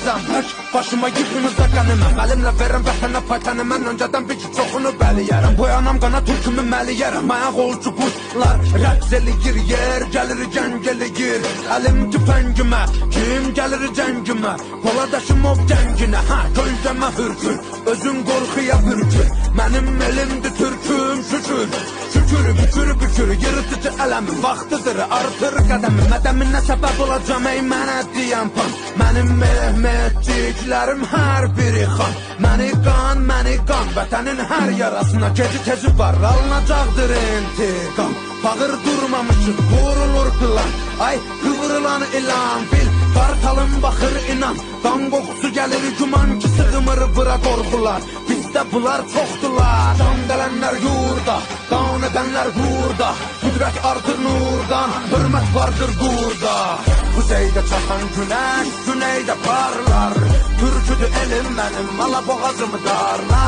yazam başıma yıkınızda qəniməm Əlimlə verim vətənə paytanı mən öncədən bir ki çoxunu bəliyərəm Boyanam qana türkümü məliyərəm Ayaq olcu quşlar rəqs eləyir yer Gəlir gəng eləyir əlim tüfəngimə Kim gəlir cəngimə Poladaşım ov cənginə Gözləmə hürkür özün qorxuya bürkür Mənim elimdir türküm şükür Şükür bükür bükür yırtıcı ələmi Vaxtıdır artır qədəmi Mədəminə səbəb olacam ey mənə deyən pan Mənim mehmetçiklərim hər biri xan Məni qan Vətənin hər yarasına geci tezi var Alınacaqdır intiqam Bağır durmamışıq vurulur plan Ay kıvrılan ilan bil Qartalım baxır inan Qan qoxusu gəlir güman ki sığmır bura qorxular Bizdə bunlar çoxdular Can gələnlər yurda Qan edənlər burada Qüdrət artır nurdan Hörmət vardır burada Kuzeydə çaxan günəş Güneydə parlar Türküdür elim mənim Ala boğazımı darlar